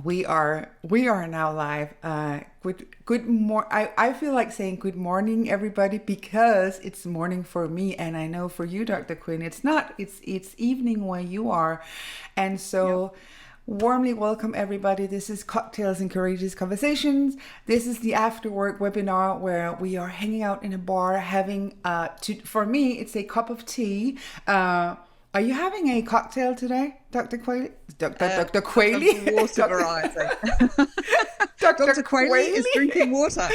We are now live. I feel like saying good morning, everybody, because it's morning for me, and I know for you, Dr. Quinn, it's not. It's evening where you are, and Yep. so warmly welcome everybody. This is Cocktails and Courageous Conversations. This is the after work webinar where we are hanging out in a bar having for me it's a cup of tea. Are you having a cocktail today, Dr. Quayle? Dr. Of the Quayle? water variety. Dr. Dr. Quayle Quayle? is drinking water.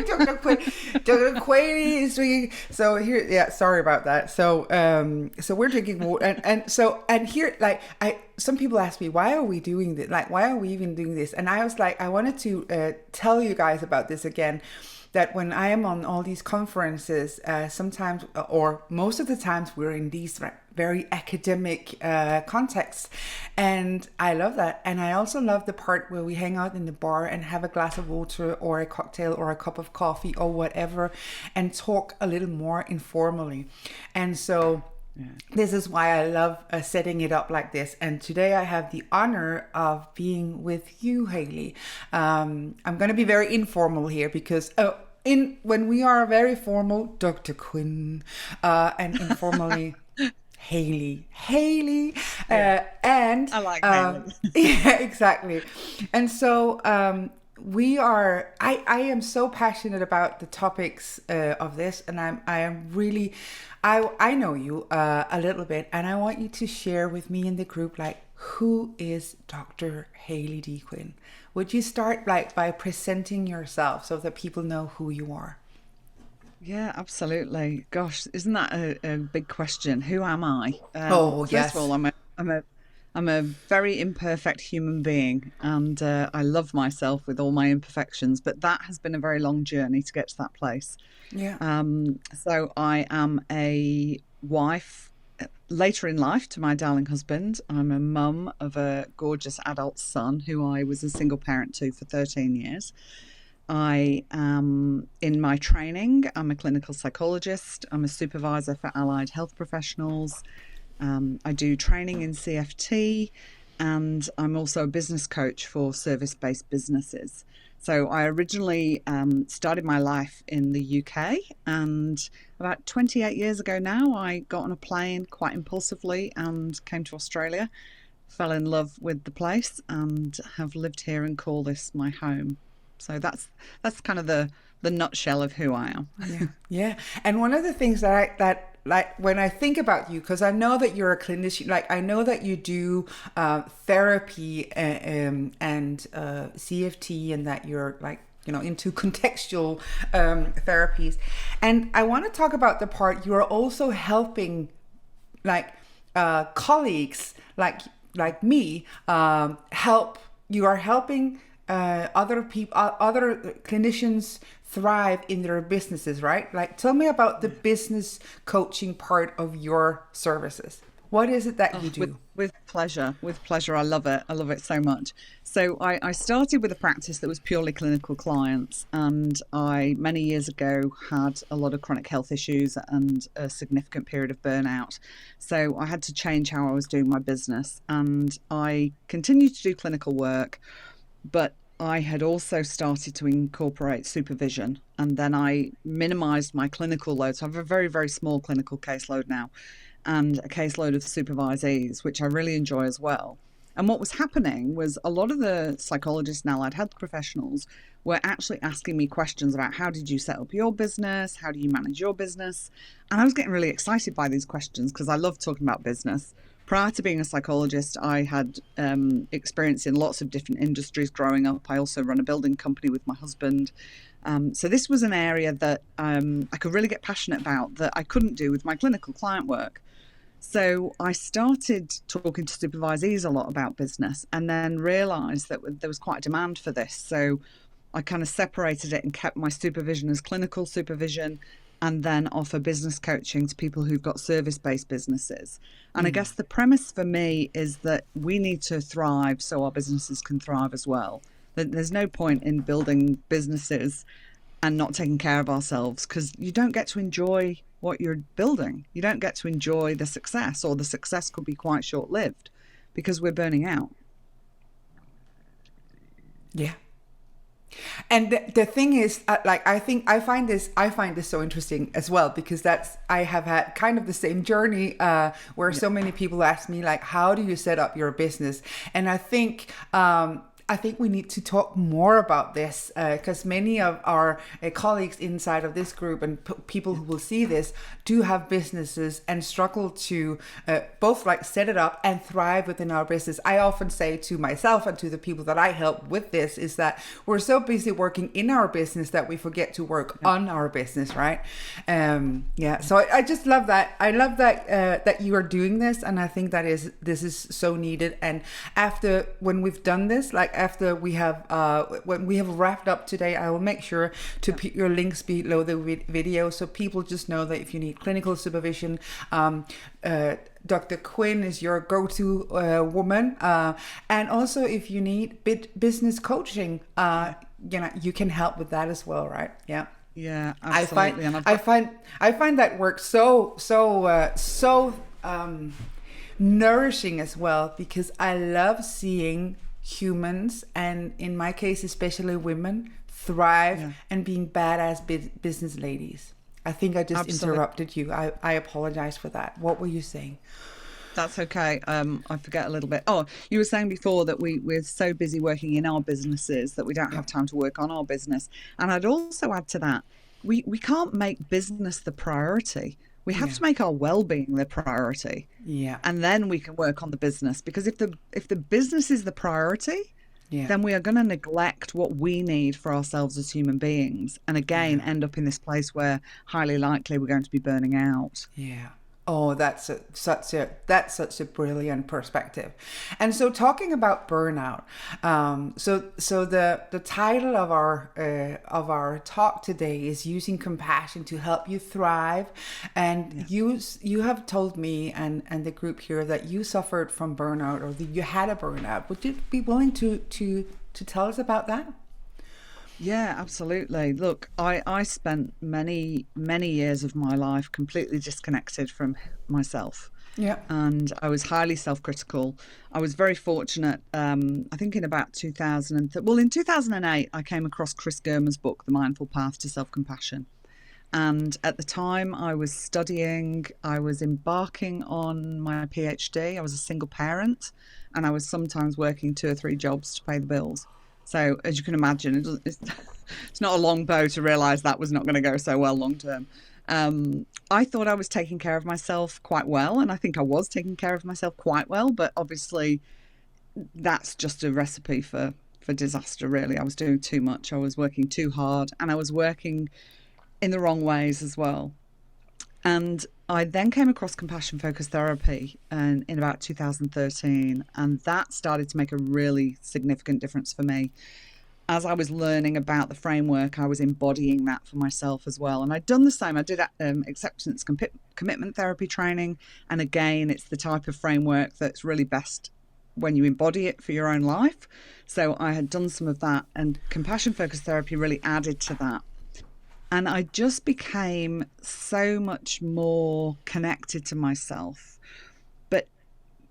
Dr. Quayle. Dr. Quayle is drinking. So here, yeah, sorry about that. So we're drinking water, and here, like, some people ask me, why are we doing this? Like, why are we even doing this? And I was like, I wanted to tell you guys about this again. That when I am on all these conferences, sometimes or most of the times we're in these very academic contexts, and I love that. And I also love the part where we hang out in the bar and have a glass of water or a cocktail or a cup of coffee or whatever, and talk a little more informally. And so this is why I love setting it up like this. And today I have the honor of being with you, Hayley. I'm going to be very informal here because when we are very formal, Dr. Quinn, and informally, Hayley, and I like Hayley. yeah, exactly. And so we are. I am so passionate about the topics of this, and I am really. I know you a little bit, and I want you to share with me in the group, like, who is Dr. Hayley D Quinn? Would you start like by presenting yourself so that people know who you are? Yeah, absolutely. Gosh, isn't that a big question? Who am I? Oh, First of yes. all, I'm a very imperfect human being, and I love myself with all my imperfections. But that has been a very long journey to get to that place. Yeah. So I am a wife later in life to my darling husband. I'm a mum of a gorgeous adult son who I was a single parent to for 13 years. I am in my training. I'm a clinical psychologist. I'm a supervisor for allied health professionals. I do training in CFT, and I'm also a business coach for service based businesses. So I originally started my life in the UK, and about 28 years ago now, I got on a plane quite impulsively and came to Australia, fell in love with the place, and have lived here and call this my home. So that's kind of the nutshell of who I am. Yeah, yeah. And one of the things that like when I think about you, because I know that you're a clinician, like I know that you do therapy and CFT, and that you're like into contextual therapies, and I want to talk about the part you're also helping, like colleagues like me, help. You are helping other people, other clinicians thrive in their businesses, right? Like, tell me about the business coaching part of your services. What is it that Oh, you with do? with pleasure, with pleasure. I love it. I love it so much. So I started with a practice that was purely clinical clients, and I many years ago had a lot of chronic health issues and a significant period of burnout. So I had to change how I was doing my business, and I continued to do clinical work, but I had also started to incorporate supervision, and then I minimized my clinical load. So I have a very, very small clinical caseload now and a caseload of supervisees, which I really enjoy as well. And what was happening was a lot of the psychologists and allied health professionals were actually asking me questions about how did you set up your business? How do you manage your business? And I was getting really excited by these questions because I love talking about business. Prior to being a psychologist, I had experience in lots of different industries growing up. I also run a building company with my husband. So this was an area that I could really get passionate about that I couldn't do with my clinical client work. So I started talking to supervisees a lot about business, and then realized that there was quite a demand for this. So I kind of separated it and kept my supervision as clinical supervision, and then offer business coaching to people who've got service-based businesses. And I Mm. guess the premise for me is that we need to thrive so our businesses can thrive as well. There's no point in building businesses and not taking care of ourselves, because you don't get to enjoy what you're building. You don't get to enjoy the success, or the success could be quite short lived because we're burning out. Yeah. And the thing is, like, I find this so interesting as well, because I have had kind of the same journey, where so many people ask me, like, how do you set up your business? And I think we need to talk more about this, because many of our colleagues inside of this group and people who will see this do have businesses and struggle to both like set it up and thrive within our business. I often say to myself and to the people that I help with this is that we're so busy working in our business that we forget to work on our business, right? So I just love that. I love that that you are doing this, and I think this is so needed. And when we've done this, like after we have when we have wrapped up today, I will make sure to put your links below the video, so people just know that if you need clinical supervision, Dr. Quinn is your go-to woman, and also if you need business coaching, you can help with that as well, right? Yeah, absolutely. I find that work so nourishing as well, because I love seeing humans, and in my case especially women, thrive and being badass business ladies. I think I just interrupted you. I apologize for that. What were you saying? That's okay. I forget a little bit. Oh, you were saying before that we're so busy working in our businesses that we don't have time to work on our business. And I'd also add to that, we can't make business the priority. We have to make our well-being the priority. Yeah. And then we can work on the business, because if the business is the priority, then we are going to neglect what we need for ourselves as human beings, and again end up in this place where highly likely we're going to be burning out. Yeah. Oh, that's such a brilliant perspective. And so, talking about burnout, so the title of our talk today is using compassion to help you thrive. And you have told me and the group here that you suffered from burnout, or that you had a burnout. Would you be willing to tell us about that? Yeah, absolutely. Look, I spent many years of my life completely disconnected from myself. Yeah. And I was highly self-critical. I was very fortunate. I think in about in 2008, I came across Chris Germer's book, The Mindful Path to Self-Compassion. And at the time I was studying, I was embarking on my PhD. I was a single parent, and I was sometimes working 2 or 3 jobs to pay the bills. So as you can imagine, it's not a long bow to realize that was not going to go so well long term. I thought I was taking care of myself quite well, and I think I was taking care of myself quite well, but obviously that's just a recipe for disaster, really. I was doing too much. I was working too hard, and I was working in the wrong ways as well. And I then came across compassion focused therapy in about 2013, and that started to make a really significant difference for me. As I was learning about the framework, I was embodying that for myself as well. And I'd done the same. I did acceptance commitment therapy training, and again, it's the type of framework that's really best when you embody it for your own life. So I had done some of that, and compassion focused therapy really added to that. And I just became so much more connected to myself. But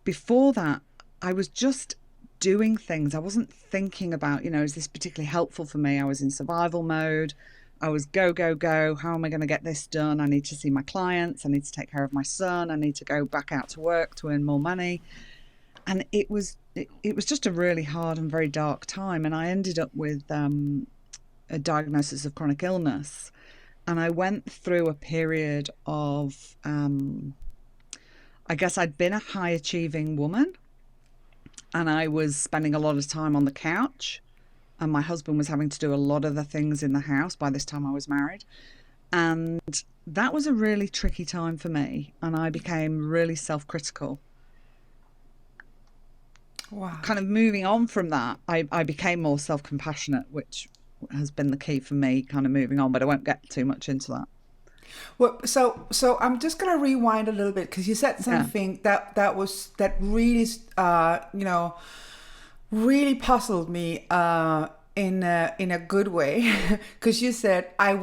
before that, I was just doing things. I wasn't thinking about, is this particularly helpful for me? I was in survival mode. I was go, go, go. How am I going to get this done? I need to see my clients. I need to take care of my son. I need to go back out to work to earn more money. And it was just a really hard and very dark time. And I ended up with a diagnosis of chronic illness, and I went through a period of I guess I'd been a high achieving woman, and I was spending a lot of time on the couch, and my husband was having to do a lot of the things in the house. By this time I was married, and that was a really tricky time for me, and I became really self-critical. Wow. Kind of moving on from that, I became more self-compassionate, which has been the key for me kind of moving on, but I won't get too much into that. Well, so I'm just going to rewind a little bit, because you said something that really, really puzzled me in a good way, because you said I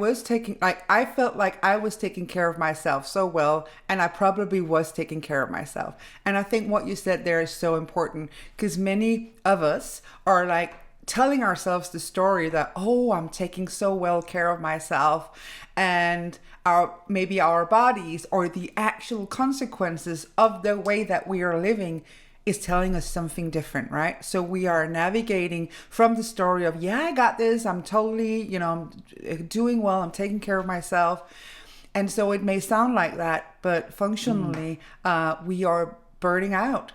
felt like I was taking care of myself so well, and I probably was taking care of myself. And I think what you said there is so important, because many of us are like telling ourselves the story that, oh, I'm taking so well care of myself, and maybe our bodies or the actual consequences of the way that we are living is telling us something different, right? So we are navigating from the story of, yeah, I got this, I'm totally, I'm doing well, I'm taking care of myself. And so it may sound like that, but functionally, we are burning out.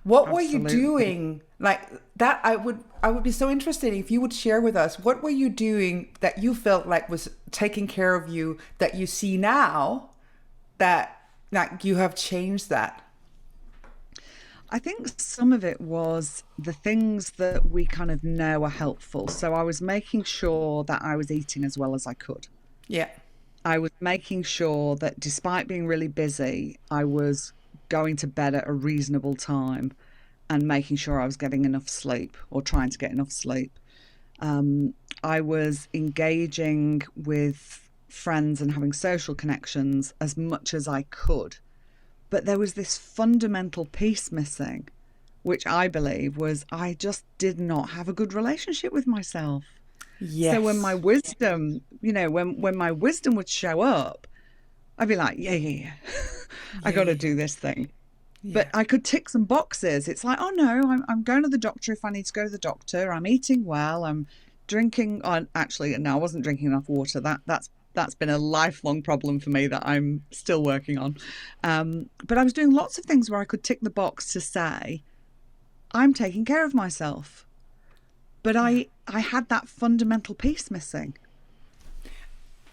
What were you doing like that? I would be so interested if you would share with us, what were you doing that you felt like was taking care of you, that you see now that like you have changed that? I think some of it was the things that we kind of know are helpful. So I was making sure that I was eating as well as I could. Yeah. I was making sure that despite being really busy, I was going to bed at a reasonable time and making sure I was getting enough sleep or trying to get enough sleep. I was engaging with friends and having social connections as much as I could. But there was this fundamental piece missing, which I believe was I just did not have a good relationship with myself. Yes. So when my wisdom, when my wisdom would show up, I'd be like, yeah. I got to do this thing. Yeah. But I could tick some boxes. It's like, oh no, I'm going to the doctor if I need to go to the doctor. I'm eating well. I'm drinking. Actually, no, I wasn't drinking enough water. That's been a lifelong problem for me that I'm still working on. But I was doing lots of things where I could tick the box to say, I'm taking care of myself. But I had that fundamental piece missing.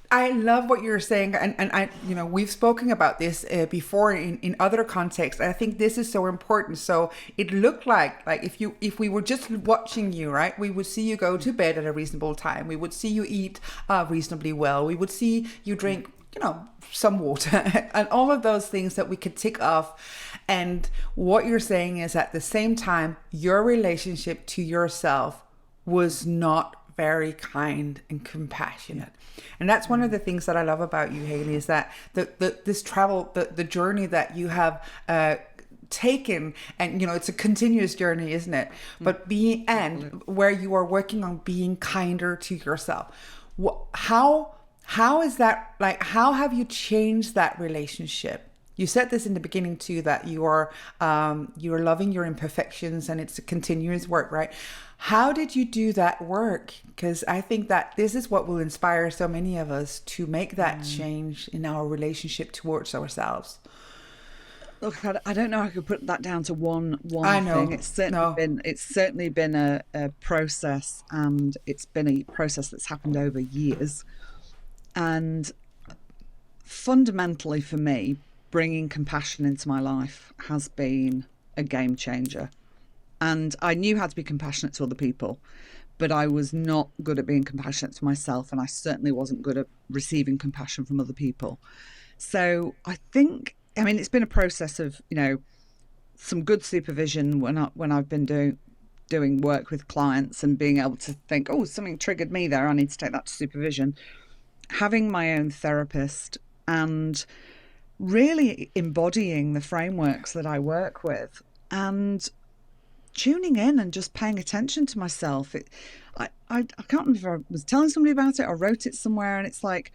I love what you're saying, and I, we've spoken about this before in other contexts. I think this is so important. So it looked like if we were just watching you, right, we would see you go to bed at a reasonable time. We would see you eat reasonably well. We would see you drink, some water, and all of those things that we could tick off. And what you're saying is, at the same time, your relationship to yourself was not very kind and compassionate. And that's one of the things that I love about you, Hayley, is that this travel, the journey that you have taken, and it's a continuous journey, isn't it? But where you are working on being kinder to yourself. How is that, like, how have you changed that relationship? You said this in the beginning too, that you are loving your imperfections, and it's a continuous work, right? How did you do that work? Because I think that this is what will inspire so many of us to make that change in our relationship towards ourselves. Look, I don't know. I could put that down to one I know. thing. It's certainly been a process, and it's been a process that's happened over years. And fundamentally, for me, bringing compassion into my life has been a game changer. And I knew how to be compassionate to other people, but I was not good at being compassionate to myself, and I certainly wasn't good at receiving compassion from other people. So I think, it's been a process of, some good supervision when I've been doing work with clients and being able to think, oh, something triggered me there, I need to take that to supervision. Having my own therapist and really embodying the frameworks that I work with, and tuning in and just paying attention to myself. I can't remember if I was telling somebody about it or wrote it somewhere, and it's like,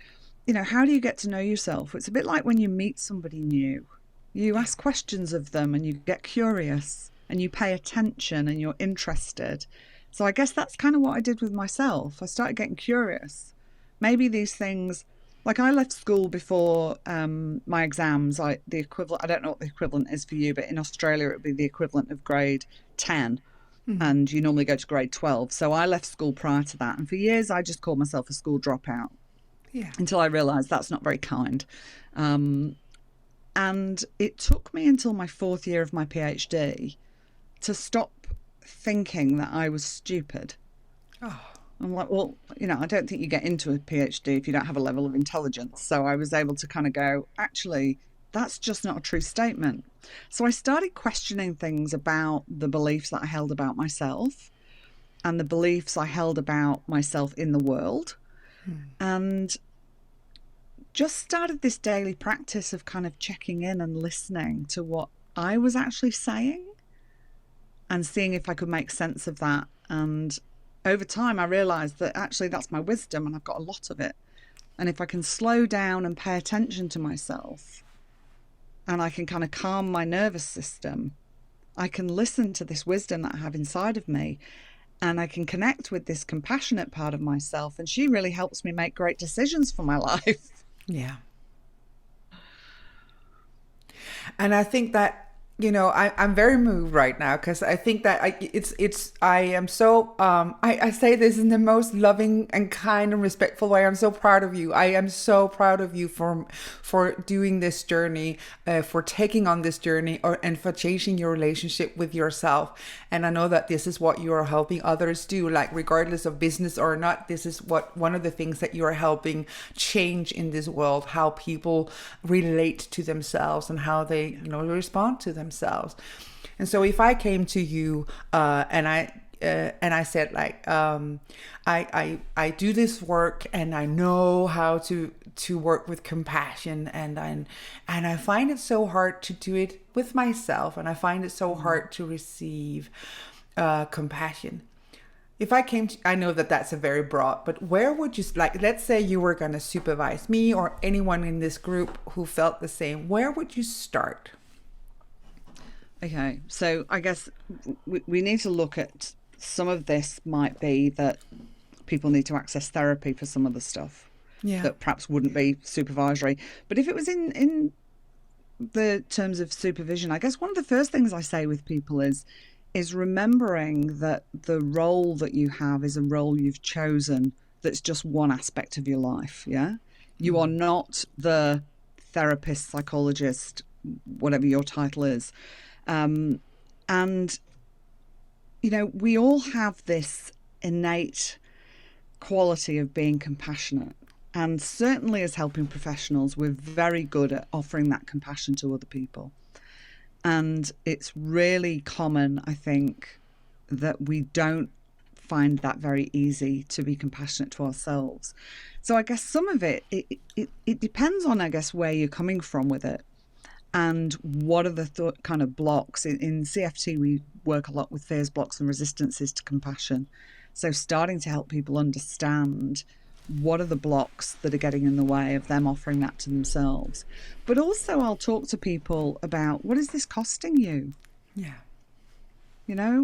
how do you get to know yourself? It's a bit like when you meet somebody new. You ask questions of them, and you get curious, and you pay attention, and you're interested. So I guess that's kind of what I did with myself. I started getting curious. Maybe these things, like I left school before my exams, the equivalent, I don't know what the equivalent is for you, but in Australia it would be the equivalent of grade 10. And you normally go to grade 12. So I left school prior to that. And for years, I just called myself a school dropout. Yeah. Until I realised that's not very kind. And it took me until my 4th year of my PhD to stop thinking that I was stupid. Oh. I'm like, well, I don't think you get into a PhD if you don't have a level of intelligence. So I was able to kind of go, actually, that's just not a true statement. So I started questioning things about the beliefs that I held about myself and the beliefs I held about myself in the world. And just started this daily practice of kind of checking in and listening to what I was actually saying and seeing if I could make sense of that and over time, I realized that actually that's my wisdom and I've got a lot of it. And if I can slow down and pay attention to myself and I can kind of calm my nervous system, I can listen to this wisdom that I have inside of me, and I can connect with this compassionate part of myself. And she really helps me make great decisions for my life. Yeah. And I think that, I'm very moved right now, because I think that I am so, I say this in the most loving and kind and respectful way. I'm so proud of you. I am so proud of you for doing this journey, for taking on this journey, and for changing your relationship with yourself. And I know that this is what you are helping others do, like regardless of business or not. This is one of the things that you are helping change in this world, how people relate to themselves and how they, respond to themselves. And so if I came to you and I said, like, I do this work and I know how to work with compassion, and I find it so hard to do it with myself, and I find it so hard to receive compassion. If I came to, I know that that's a very broad, but where would you, like, let's say you were going to supervise me or anyone in this group who felt the same, where would you start? Okay, so I guess we need to look at some of this. Might be that people need to access therapy for some of the stuff that perhaps wouldn't be supervisory. But if it was in the terms of supervision, I guess one of the first things I say with people is remembering that the role that you have is a role you've chosen that's just one aspect of your life, yeah? You are not the therapist, psychologist, whatever your title is. And, we all have this innate quality of being compassionate. And certainly as helping professionals, we're very good at offering that compassion to other people. And it's really common, I think, that we don't find that very easy to be compassionate to ourselves. So I guess some of it depends on, I guess, where you're coming from with it. And what are the kind of blocks? In CFT, we work a lot with fears, blocks and resistances to compassion. So starting to help people understand what are the blocks that are getting in the way of them offering that to themselves. But also I'll talk to people about, what is this costing you? Yeah.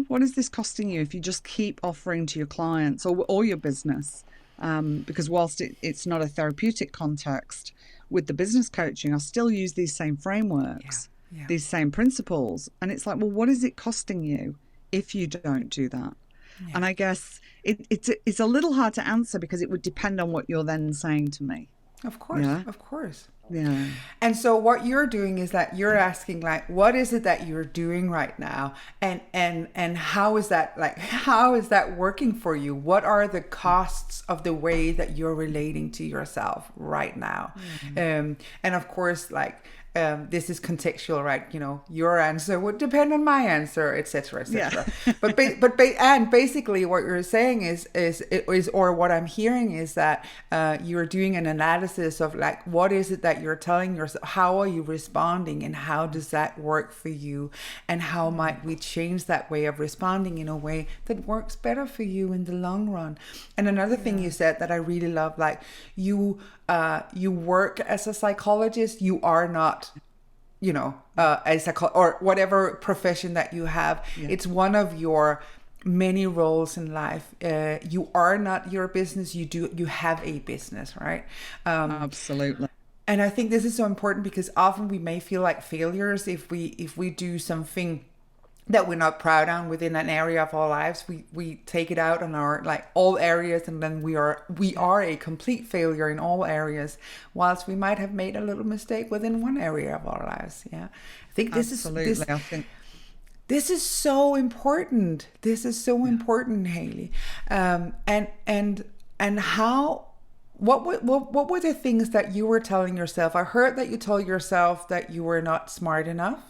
What is this costing you if you just keep offering to your clients or your business? Because whilst it's not a therapeutic context, with the business coaching, I still use these same frameworks, these same principles. And it's like, well, what is it costing you if you don't do that? Yeah. And I guess it's a little hard to answer because it would depend on what you're then saying to me. Of course, of course. Yeah. And so what you're doing is that you're asking, like, what is it that you're doing right now? And how is that working for you? What are the costs of the way that you're relating to yourself right now? Mm-hmm. And of course, like, this is contextual, right? Your answer would depend on my answer, etc., etc. Yeah. but basically, what you're saying is, or what I'm hearing is that you're doing an analysis of, like, what is it that you're telling yourself? How are you responding, and how does that work for you? And how might we change that way of responding in a way that works better for you in the long run? And another thing you said that I really love, like, you work as a psychologist. You are not, or whatever profession that you have. Yeah. It's one of your many roles in life. You are not your business. You have a business, right? Absolutely. And I think this is so important because often we may feel like failures if we do something that we're not proud on within an area of our lives. We take it out on our, like, all areas, and then we are a complete failure in all areas, whilst we might have made a little mistake within one area of our lives. Yeah, I think this is so important. This is so important, Hayley. And how. What were the things that you were telling yourself? I heard that you told yourself that you were not smart enough.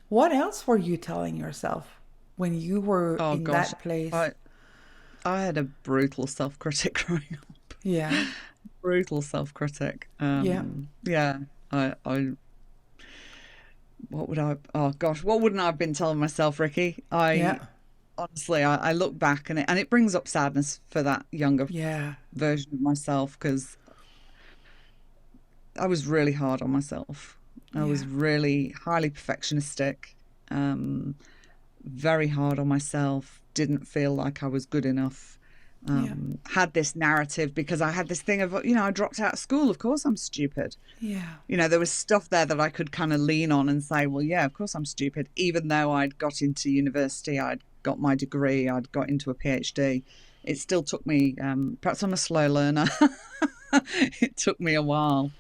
What else were you telling yourself when you were that place? I had a brutal self-critic growing up. Yeah. Brutal self-critic. Yeah. What wouldn't I have been telling myself, Ricky? I honestly, I look back and it brings up sadness for that younger Yeah. version of myself, because I was really hard on myself. I Yeah. was really highly perfectionistic, very hard on myself, didn't feel like I was good enough. Yeah. Had this narrative because I had this thing of, I dropped out of school. Of course I'm stupid. Yeah. There was stuff there that I could kind of lean on and say, well, yeah, of course I'm stupid. Even though I'd got into university, I'd got my degree, I'd got into a PhD. It still took me, perhaps I'm a slow learner. It took me a while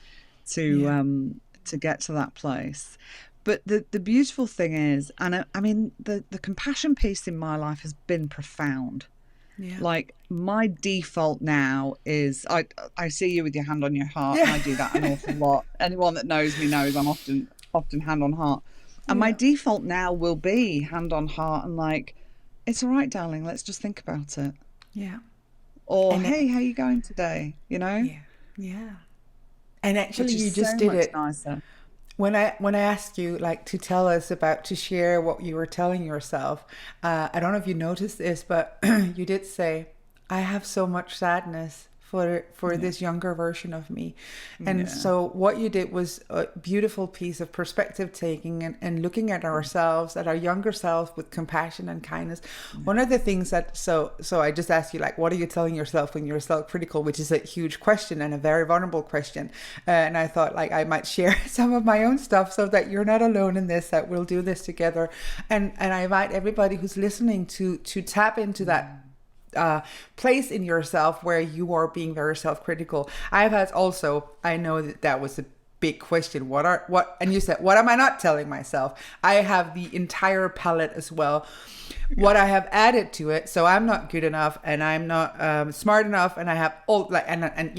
to get to that place. But the beautiful thing is, and I mean, the compassion piece in my life has been profound. Yeah. Like, my default now is, I see you with your hand on your heart, Yeah. and I do that an awful lot. Anyone that knows me knows I'm often hand on heart. And my default now will be hand on heart and like, it's all right, darling, let's just think about it. Yeah. Or, hey, how you going today? Yeah. Yeah. And actually, Which is you just so did much it. nicer. When I asked you like to tell us about, to share what you were telling yourself, I don't know if you noticed this, but you did say, I have so much sadness for this younger version of me. And so what you did was a beautiful piece of perspective taking and looking at ourselves, at our younger self, with compassion and kindness. One of the things that, so I just asked you, like, what are you telling yourself when you're self-critical, which is a huge question and a very vulnerable question. And I thought, like, I might share some of my own stuff so that you're not alone in this, that we'll do this together. And I invite everybody who's listening to tap into that place in yourself where you are being very self-critical. I've had also, I know that was a big question. And you said, what am I not telling myself? I have the entire palette as well. What I have added to it, so I'm not good enough, and I'm not smart enough, and I have all like, and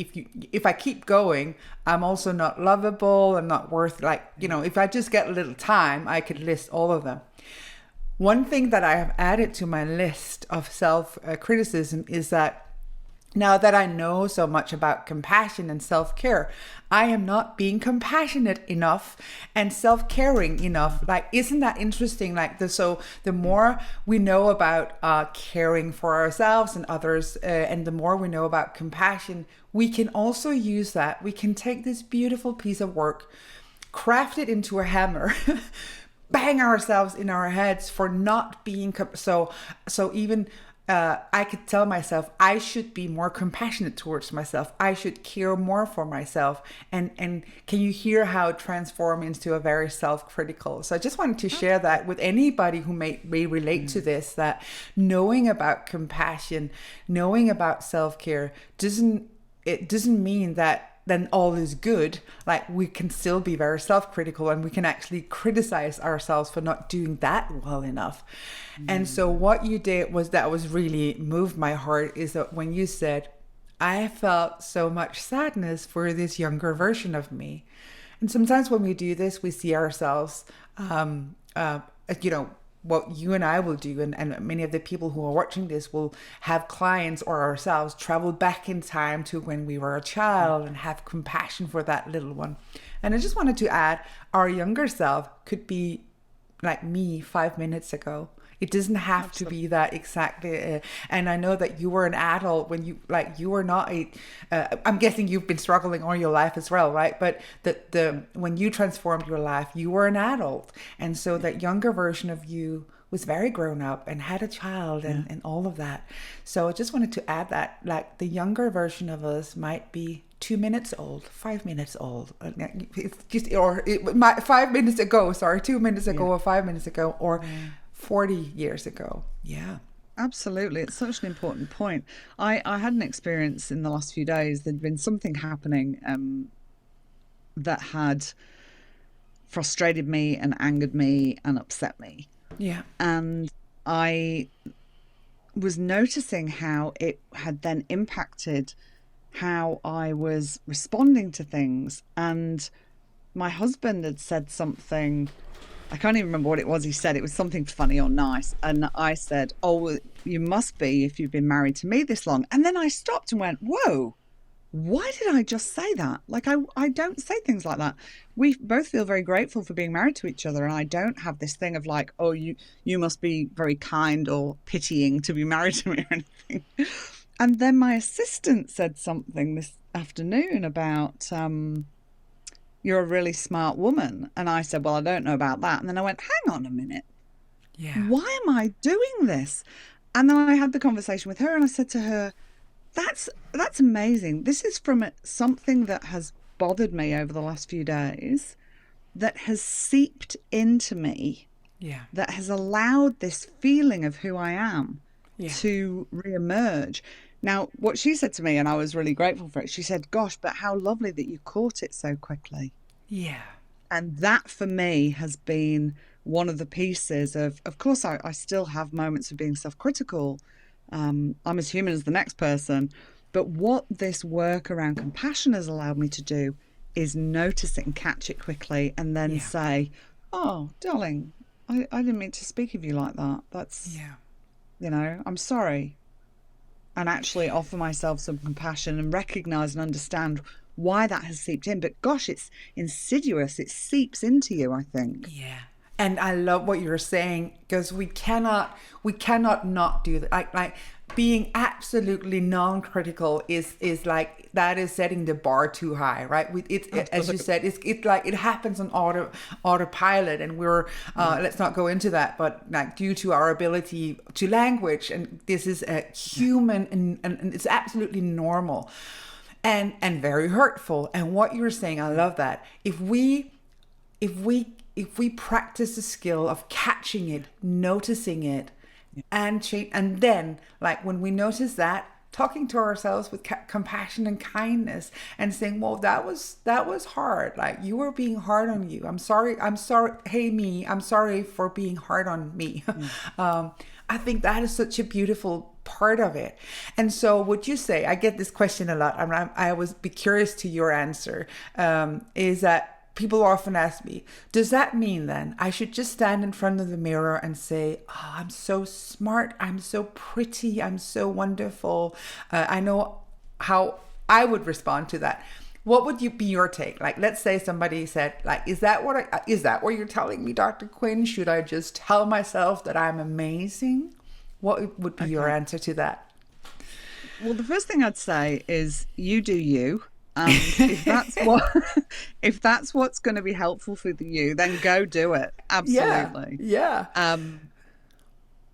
if I keep going, I'm also not lovable. I'm not worth, like, if I just get a little time, I could list all of them. One thing that I have added to my list of self-criticism is that now that I know so much about compassion and self-care, I am not being compassionate enough and self-caring enough. Like, isn't that interesting? Like, the more we know about caring for ourselves and others, and the more we know about compassion, we can also use that. We can take this beautiful piece of work, craft it into a hammer, bang ourselves in our heads for not being so even I could tell myself I should be more compassionate towards myself. I should care more for myself. And can you hear how it transforms into a very self-critical? So I just wanted to share that with anybody who may relate to this, that knowing about compassion, knowing about self-care doesn't mean that then all is good. Like, we can still be very self-critical, and we can actually criticize ourselves for not doing that well enough. And so what you did was really moved my heart, is that when you said, I felt so much sadness for this younger version of me. And sometimes when we do this, we see ourselves, what you and I will do, and many of the people who are watching this will have clients or ourselves travel back in time to when we were a child and have compassion for that little one. And I just wanted to add, our younger self could be like me 5 minutes ago. It doesn't have to be that exactly. And I know that you were an adult when you were not I'm guessing you've been struggling all your life as well, right? But when you transformed your life, you were an adult. And so that younger version of you was very grown up and had a child and all of that. So I just wanted to add that, like, the younger version of us might be 2 minutes old, 5 minutes old. It's just, 5 minutes ago, 2 minutes ago, or 5 minutes ago, or 40 years ago. Yeah. Absolutely. It's such an important point. I had an experience in the last few days. There'd been something happening that had frustrated me and angered me and upset me. Yeah. And I was noticing how it had then impacted how I was responding to things. And my husband had said something, I can't even remember what it was he said. It was something funny or nice. And I said, oh, well, you must be if you've been married to me this long. And then I stopped and went, whoa, why did I just say that? Like, I don't say things like that. We both feel very grateful for being married to each other. And I don't have this thing of like, oh, you must be very kind or pitying to be married to me or anything. And then my assistant said something this afternoon about, you're a really smart woman. And I said, well, I don't know about that. And then I went, hang on a minute. Yeah. Why am I doing this? And then I had the conversation with her and I said to her, that's amazing. This is from something that has bothered me over the last few days, that has seeped into me, Yeah. that has allowed this feeling of who I am Yeah. to reemerge. Now, what she said to me, and I was really grateful for it, she said, gosh, but how lovely that you caught it so quickly. Yeah. And that for me has been one of the pieces of course, I still have moments of being self-critical. I'm as human as the next person. But what this work around compassion has allowed me to do is notice it and catch it quickly and then say, oh, darling, I didn't mean to speak of you like that. That's, I'm sorry. And actually offer myself some compassion and recognize and understand why that has seeped in. But gosh, it's insidious. It seeps into you, I think. Yeah. And I love what you're saying, because we cannot not do that. Like being absolutely non-critical is like, that is setting the bar too high, right? As you said, it's like it happens on autopilot, and we're let's not go into that, but like due to our ability to language, and this is a human, and it's absolutely normal, and very hurtful. And what you're saying, I love that. If we practice the skill of catching it, noticing it, and change, and then like when we notice that, talking to ourselves with compassion and kindness, and saying, well, that was hard. Like, you were being hard on you. I'm sorry. Hey, me, I'm sorry for being hard on me. I think that is such a beautiful part of it. And so would you say, I get this question a lot, and I always be curious to your answer, is that people often ask me, does that mean then I should just stand in front of the mirror and say, oh, I'm so smart, I'm so pretty, I'm so wonderful? I know how I would respond to that. What would be your take? Like, let's say somebody said, like, is that what you're telling me, Dr. Quinn? Should I just tell myself that I'm amazing? What would be your answer to that? Well, the first thing I'd say is, you do you. And if that's what's going to be helpful for you, then go do it. Absolutely. Yeah.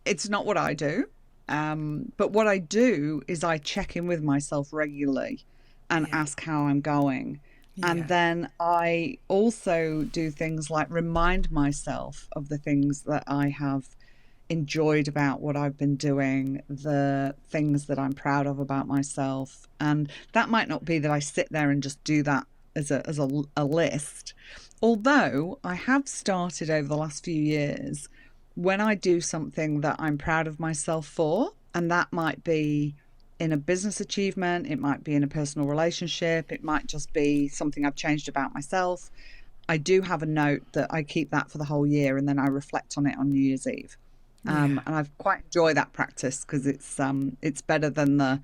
It's not what I do. But what I do is I check in with myself regularly and ask how I'm going. And then I also do things like remind myself of the things that I have enjoyed about what I've been doing, the things that I'm proud of about myself. And that might not be that I sit there and just do that as a list. Although I have started over the last few years, when I do something that I'm proud of myself for, and that might be in a business achievement, it might be in a personal relationship, it might just be something I've changed about myself, I do have a note that I keep that for the whole year, and then I reflect on it on New Year's Eve. And I've quite enjoyed that practice, because it's better than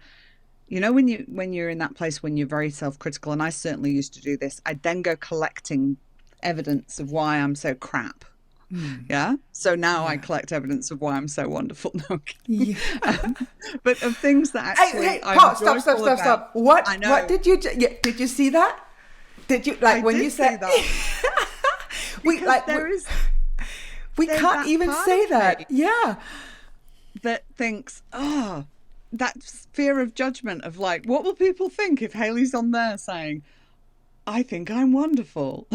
when you're in that place when you're very self-critical, and I certainly used to do this, I'd then go collecting evidence of why I'm so crap. So now I collect evidence of why I'm so wonderful. But of things that actually stop. What did you see that? Did you when you said that? We can't even say that. That thinks, that fear of judgment of like, what will people think if Hayley's on there saying, I think I'm wonderful?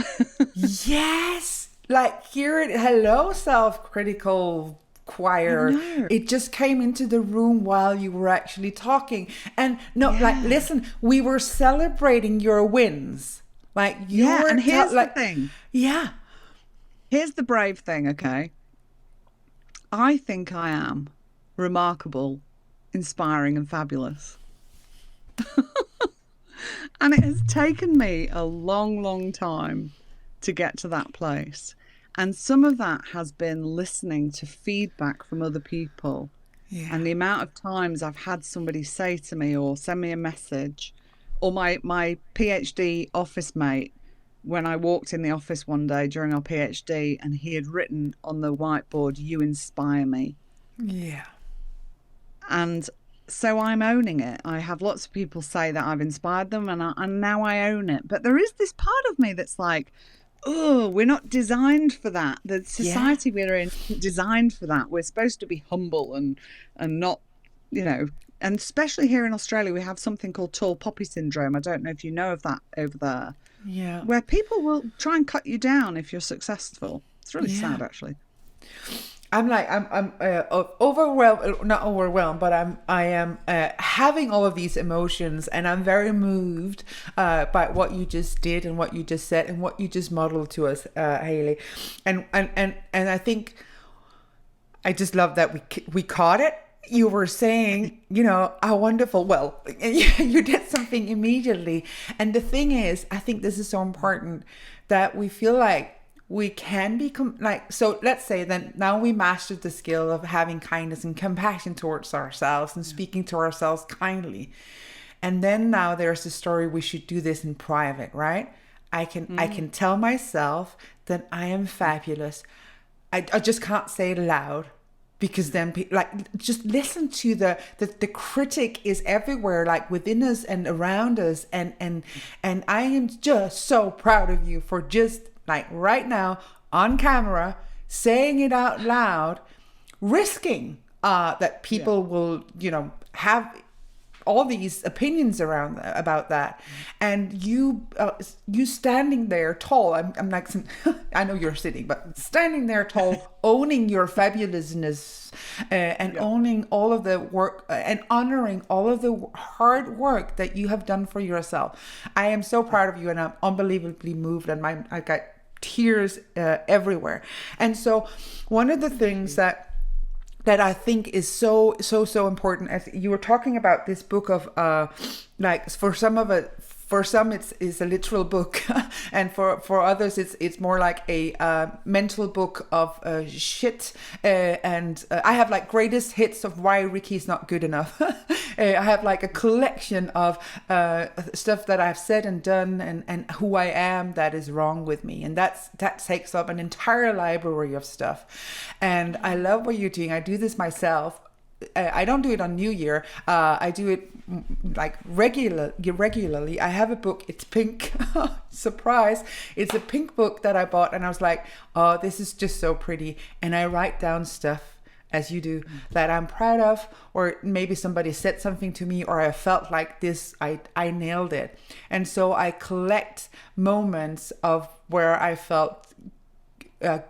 Yes. Like, hello, self-critical choir. It just came into the room while you were actually talking. And listen, we were celebrating your wins. Like, you were. And here's the thing. Yeah. Here's the brave thing, okay? I think I am remarkable, inspiring, and fabulous. And it has taken me a long, long time to get to that place. And some of that has been listening to feedback from other people. And the amount of times I've had somebody say to me or send me a message Or my PhD office mate, when I walked in the office one day during our PhD, and he had written on the whiteboard, "You inspire me." Yeah. And so I'm owning it. I have lots of people say that I've inspired them, and now I own it. But there is this part of me that's like, oh, we're not designed for that. The society we're in isn't designed for that. We're supposed to be humble and not, you know, and especially here in Australia, we have something called tall poppy syndrome. I don't know if you know of that over there. Yeah. Where people will try and cut you down if you're successful. It's really sad, actually. I'm overwhelmed, not overwhelmed, but I am having all of these emotions, and I'm very moved by what you just did and what you just said and what you just modeled to us, Hayley, and I think I just love that we caught it. You were saying, you know, how wonderful. Well, you did something immediately, and the thing is, I think this is so important that we feel like we can be so let's say then now we mastered the skill of having kindness and compassion towards ourselves and speaking to ourselves kindly. And then now there's the story, we should do this in private, right? I can tell myself that I am fabulous. I just can't say it loud, because then just listen to the critic is everywhere, like within us and around us. And I am just so proud of you for just like right now on camera, saying it out loud, risking that people will, you know, have all these opinions about that. And you standing there tall, I'm like, I know you're sitting, but standing there tall, owning your fabulousness and owning all of the work and honoring all of the hard work that you have done for yourself. I am so proud of you, and I'm unbelievably moved, and I got tears everywhere. And so one of the things that I think is so important, as you were talking about this book of like for some it's a literal book, and for others it's more like a mental book of shit. And I have like greatest hits of why Rikke's not good enough. I have like a collection of stuff that I've said and done and who I am that is wrong with me, and that takes up an entire library of stuff. And I love what you're doing. I do this myself. I don't do it on New Year. I do it like regularly. I have a book. It's pink. Surprise. It's a pink book that I bought, and I was like, oh, this is just so pretty. And I write down stuff, as you do, that I'm proud of, or maybe somebody said something to me, or I felt like this, I nailed it. And so I collect moments of where I felt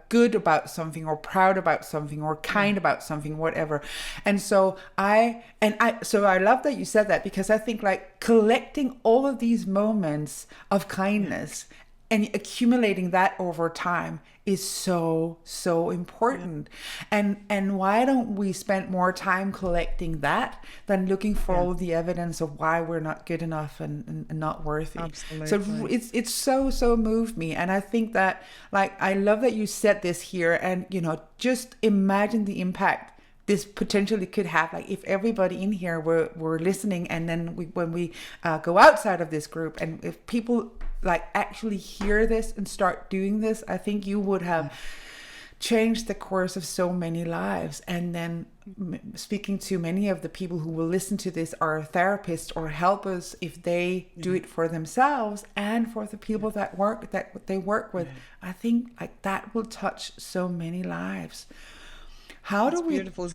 good about something, or proud about something, or kind about something, whatever. And so I love that you said that, because I think like collecting all of these moments of kindness and accumulating that over time is so important. And why don't we spend more time collecting that than looking for all of the evidence of why we're not good enough and not worthy? Absolutely. So it's so moved me. And I think that, like, I love that you said this here, and you know, just imagine the impact this potentially could have. Like if everybody in here were listening, and then when we go outside of this group, and if people like actually hear this and start doing this, I think you would have changed the course of so many lives. And then speaking to many of the people who will listen to this are therapists or helpers, if they do it for themselves and for the people that they work with, I think like that will touch so many lives. How do we? Beautiful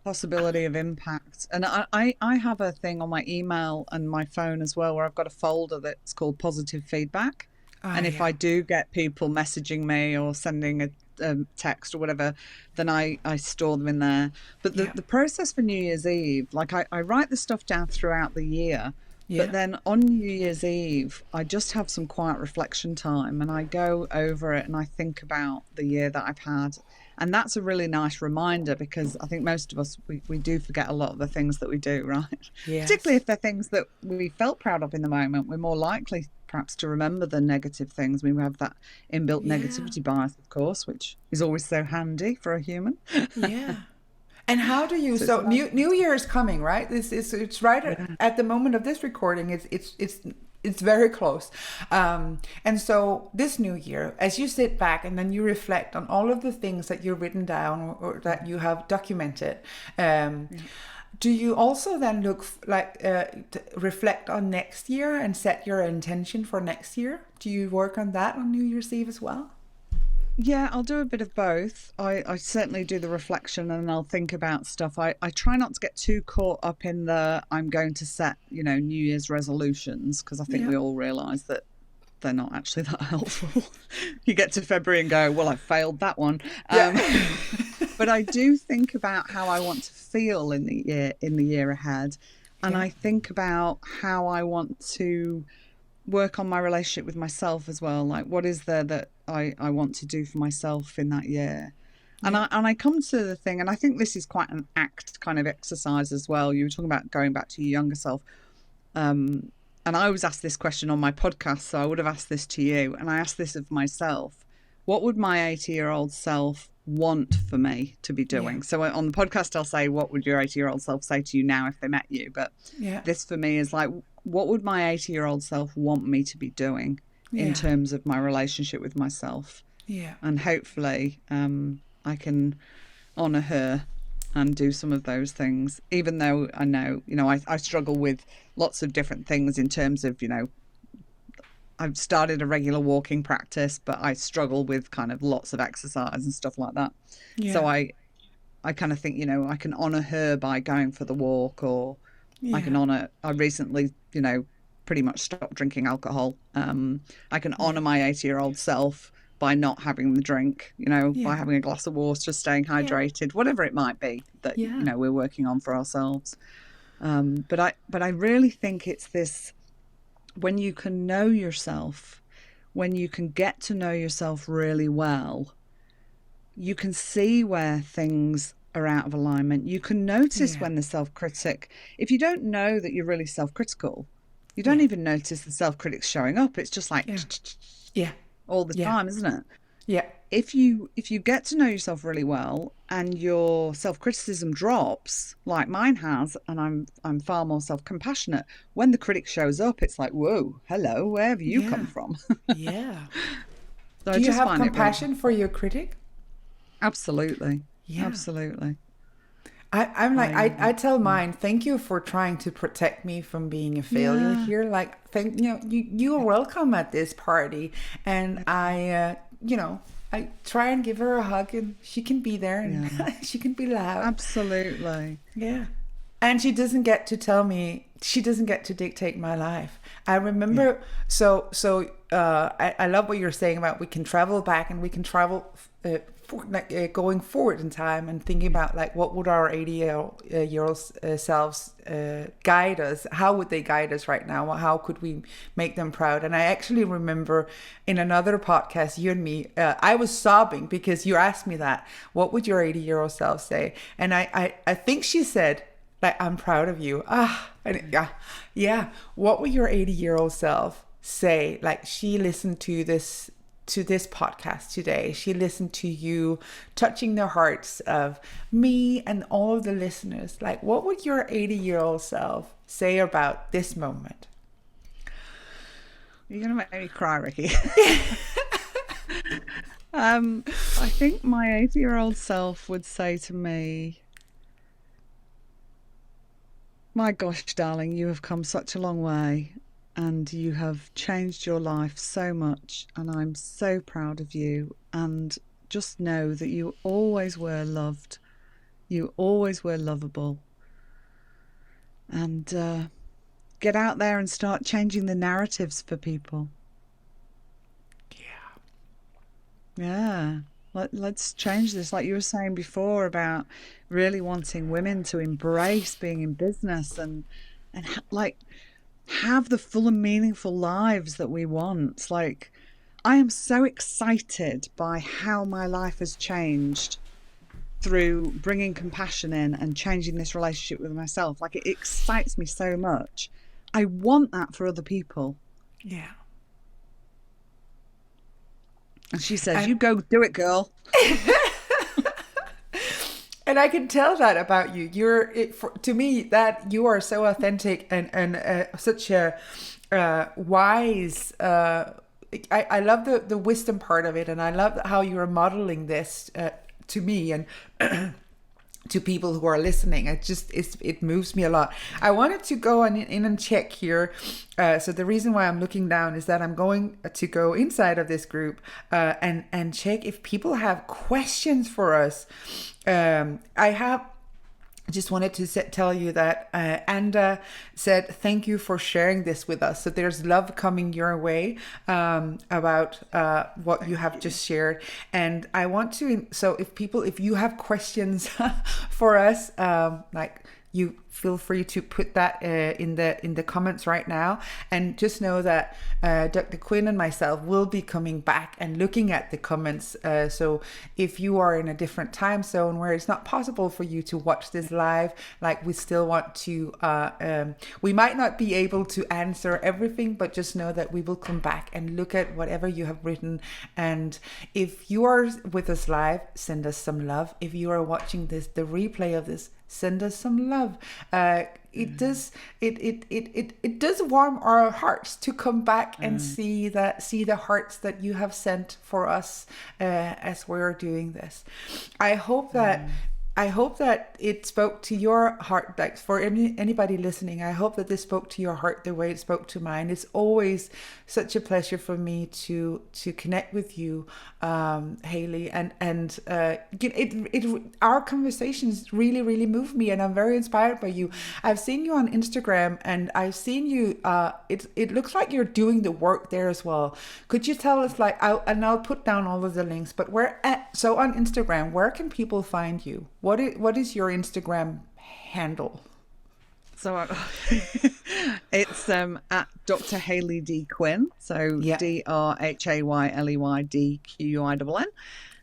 possibility of impact. And I have a thing on my email and my phone as well, where I've got a folder that's called positive feedback. And if I do get people messaging me or sending a text or whatever, then I store them in there. But the process for New Year's Eve, like I write the stuff down throughout the year. But then on New Year's Eve, I just have some quiet reflection time, and I go over it and I think about the year that I've had. And that's a really nice reminder, because I think most of us, we do forget a lot of the things that we do, right? Yes. Particularly if they're things that we felt proud of in the moment. We're more likely perhaps to remember the negative things. We have that inbuilt negativity bias, of course, which is always so handy for a human. And how do you? So New Year is coming, right? It's right at the moment of this recording. It's very close. And so this New Year, as you sit back and then you reflect on all of the things that you've written down or that you have documented. Do you also then reflect on next year and set your intention for next year? Do you work on that on New Year's Eve as well? Yeah, I'll do a bit of both. I certainly do the reflection and I'll think about stuff. I try not to get too caught up in I'm going to set, New Year's resolutions, because I think we all realise that they're not actually that helpful. You get to February and go, well, I failed that one. But I do think about how I want to feel in the year ahead. And I think about how I want to work on my relationship with myself as well. Like, what is there that I want to do for myself in that year? And I come to the thing, and I think this is quite an ACT kind of exercise as well. You were talking about going back to your younger self. And I was asked this question on my podcast, so I would have asked this to you. And I asked this of myself. What would my 80-year-old self want for me to be doing? Yeah. So on the podcast, I'll say, what would your 80-year-old self say to you now if they met you? But this for me is like, what would my 80-year-old self want me to be doing in terms of my relationship with myself? Yeah. And hopefully I can honour her and do some of those things, even though I know, I struggle with lots of different things in terms of, I've started a regular walking practice, but I struggle with kind of lots of exercise and stuff like that. Yeah. So I kind of think, I can honour her by going for the walk, or I can honour, I recently, pretty much stopped drinking alcohol. I can honour my 80-year-old self by not having the drink, by having a glass of water, staying hydrated, whatever it might be that, we're working on for ourselves. But I really think it's this, when you can know yourself, when you can get to know yourself really well, you can see where things are out of alignment. You can notice when the self-critic, if you don't know that you're really self-critical, you don't even notice the self-critics showing up. It's just like all the time, isn't it? Yeah. If you get to know yourself really well and your self-criticism drops, like mine has, and I'm far more self-compassionate, when the critic shows up, it's like, whoa, hello, where have you come from? Yeah. So do you have compassion for your critic? Absolutely. Yeah. Absolutely. I tell mine, thank you for trying to protect me from being a failure here. Like, you are welcome at this party, and I try and give her a hug, and she can be there, and she can be loud. Absolutely. Yeah. And she doesn't get to tell me, she doesn't get to dictate my life. I remember, I love what you're saying about we can travel back and we can travel going forward in time and thinking about like what would our 80-year-old selves guide us? How would they guide us right now? How could we make them proud? And I actually remember in another podcast, you and me, I was sobbing because you asked me that. What would your 80-year-old self say? And I think she said, like, I'm proud of you. What would your 80-year-old self say? Like, she listened to this podcast today. She listened to you, touching the hearts of me and all of the listeners. Like, what would your 80-year-old self say about this moment? You're gonna make me cry, Rikke. I think my 80-year-old self would say to me, my gosh, darling, you have come such a long way. And you have changed your life so much, and I'm so proud of you. And just know that you always were loved. You always were lovable. And get out there and start changing the narratives for people. Yeah. Let's change this. Like you were saying before about really wanting women to embrace being in business and have the full and meaningful lives that we want. Like, I am so excited by how my life has changed through bringing compassion in and changing this relationship with myself. Like, it excites me so much. I want that for other people. Yeah. And she says, you go do it, girl. And I can tell that about you. To me, that you are so authentic and such a wise. I love the wisdom part of it, and I love how you are modeling this to me and to people who are listening. It moves me a lot. I wanted to go in and check here. So the reason why I'm looking down is that I'm going to go inside of this group and check if people have questions for us. I just wanted to tell you that Anda said, thank you for sharing this with us. So there's love coming your way about what you have just shared. And I want to, so if you have questions for us, you feel free to put that in the comments right now. And just know that Dr. Quinn and myself will be coming back and looking at the comments. So if you are in a different time zone where it's not possible for you to watch this live, like we still want to, we might not be able to answer everything, but just know that we will come back and look at whatever you have written. And if you are with us live, send us some love. If you are watching the replay of this, send us some love. It does warm our hearts to come back and see the hearts that you have sent for us as we're doing this. I hope that it spoke to your heart. Like for anybody listening, I hope that this spoke to your heart the way it spoke to mine. It's always such a pleasure for me to connect with you, Hayley, and our conversations really move me, and I'm very inspired by you. I've seen you on Instagram, and I've seen you. It looks like you're doing the work there as well. Could you tell us, I'll put down all of the links, but so on Instagram, where can people find you? What is your Instagram handle? So it's at Dr. Hayley D Quinn. So DrHayleyDQuinn.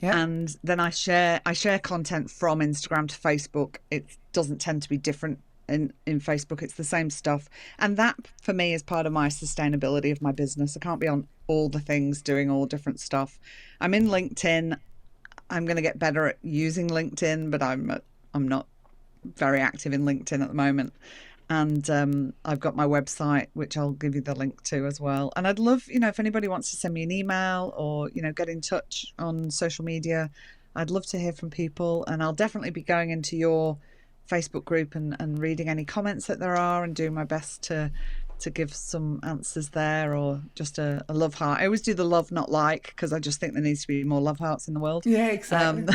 Yeah. And then I share content from Instagram to Facebook. It doesn't tend to be different in Facebook. It's the same stuff. And that for me is part of my sustainability of my business. I can't be on all the things doing all different stuff. I'm in LinkedIn. I'm going to get better at using LinkedIn, but I'm not very active in LinkedIn at the moment. And I've got my website, which I'll give you the link to as well. And I'd love, if anybody wants to send me an email or, get in touch on social media, I'd love to hear from people. And I'll definitely be going into your Facebook group and reading any comments that there are and doing my best to give some answers there, or just a love heart. I always do the love, not like, because I just think there needs to be more love hearts in the world. Yeah, exactly.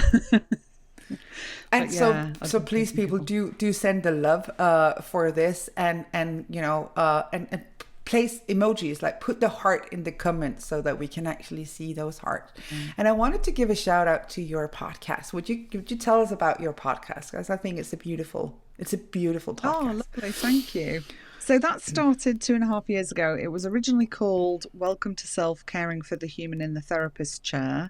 And so please, people, do send the love for this, and place emojis, like put the heart in the comments so that we can actually see those hearts. And I wanted to give a shout out to your podcast. Would you tell us about your podcast? Because I think it's a beautiful podcast. Oh, lovely. Thank you. So that started 2.5 years ago. It was originally called Welcome to Self, Caring for the Human in the Therapist Chair.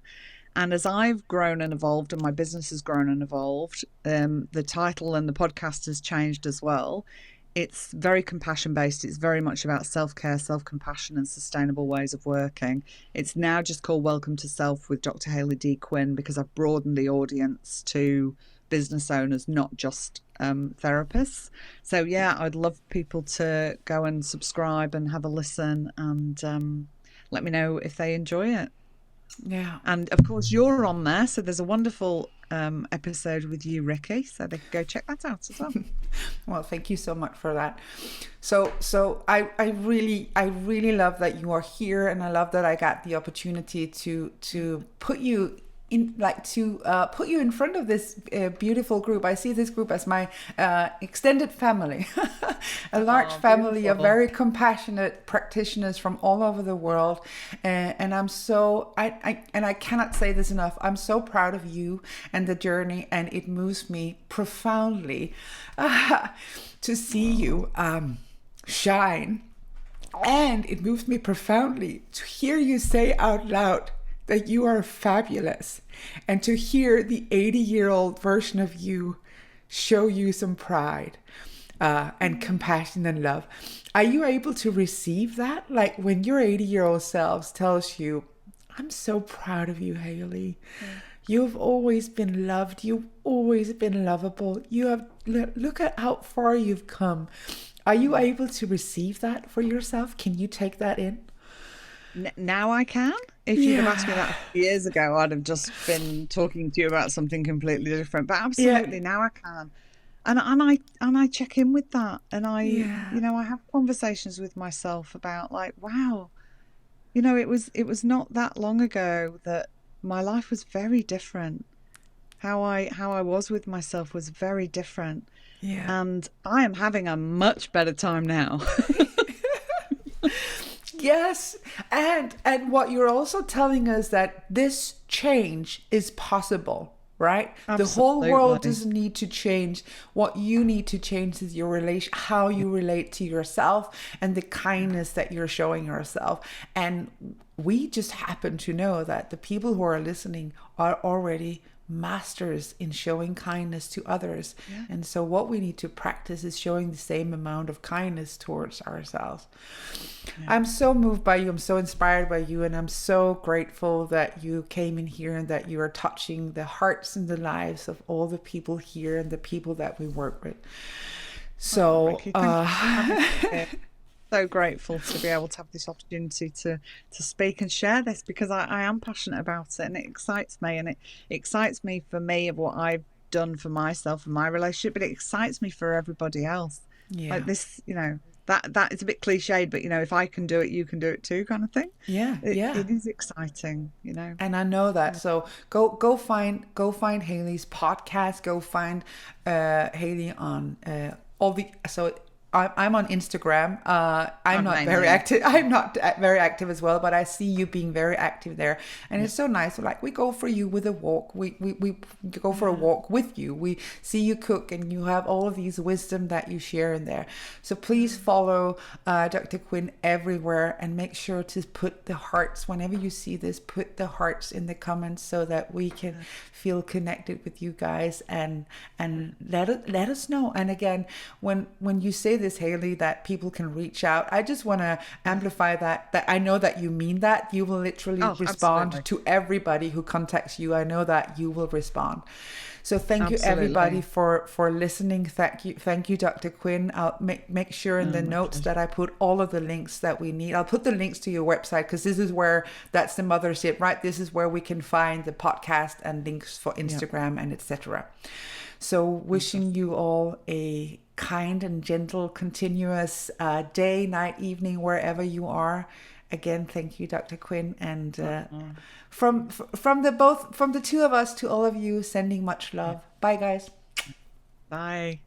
And as I've grown and evolved and my business has grown and evolved, the title and the podcast has changed as well. It's very compassion based. It's very much about self-care, self-compassion and sustainable ways of working. It's now just called Welcome to Self with Dr. Hayley D Quinn, because I've broadened the audience to business owners, not just therapists. So yeah, I'd love people to go and subscribe and have a listen, and let me know if they enjoy it. Yeah. And of course you're on there, so there's a wonderful episode with you, Rikke, so they can go check that out as well. Well, thank you so much for that. So I really love that you are here, and I love that I got the opportunity to put you in, put you in front of this beautiful group. I see this group as my extended family, a large family of very compassionate practitioners from all over the world. And I'm so, I cannot say this enough. I'm so proud of you and the journey, and it moves me profoundly to see you shine. And it moves me profoundly to hear you say out loud that you are fabulous, and to hear the 80-year-old version of you show you some pride and compassion and love. Are you able to receive that? Like when your 80-year-old self tells you, I'm so proud of you, Hayley. Yeah. You've always been loved. You've always been lovable. You have, look at how far you've come. Are you able to receive that for yourself? Can you take that in? Now I can. If you'd have asked me Yeah. that a few years ago, I'd have just been talking to you about something completely different. But Yeah. absolutely, now I can. And I check in with that, and Yeah. I have conversations with myself about, like, wow, it was not that long ago that my life was very different. How I was with myself was very different, Yeah. and I am having a much better time now. Yes. And what you're also telling us that this change is possible, right? The whole world Absolutely. doesn't need to change. What you need to change is your relation, how you relate to yourself and the kindness that you're showing yourself. And we just happen to know that the people who are listening are already masters in showing kindness to others. Yeah. And so what we need to practice is showing the same amount of kindness towards ourselves. Yeah. I'm so moved by you. I'm so inspired by you. And I'm so grateful that you came in here and that you are touching the hearts and the lives of all the people here and the people that we work with. Oh, So, Ricky, thank you for having me here. So grateful to be able to have this opportunity to speak and share this, because I am passionate about it, and it excites me, and it excites me for me of what I've done for myself and my relationship, but it excites me for everybody else. yeah. Like this, that is a bit cliched, but if I can do it, you can do it too, kind of thing. Yeah. Yeah. It is exciting. And I know that. So go find Hayley's podcast. Go find Hayley on all the so I'm on Instagram. I'm not Mainly, very yeah. active. I'm not very active as well, but I see you being very active there, and it's so nice. Like we go for you with a walk. We go for a walk with you. We see you cook, and you have all of these wisdom that you share in there. So please follow Dr. Quinn everywhere, and make sure to put the hearts whenever you see this. Put the hearts in the comments so that we can feel connected with you guys, and let us know. And again, when you say this, Hayley, that people can reach out, I just want to amplify that I know that you mean that. You will literally Oh, respond absolutely. to everybody who contacts you. I know that you will respond. So thank you everybody Absolutely. for listening. Thank you Dr. Quinn. I'll make sure in the My notes pleasure. that I put all of the links that we need. I'll put the links to your website, because this is where, that's the mothership, right? This is where we can find the podcast and links for Yeah. Instagram and etc. So wishing you all a kind and gentle, continuous day, night, evening, wherever you are. Again, thank you, Dr. Quinn, and from the two of us to all of you, sending much love. Bye, guys. Bye.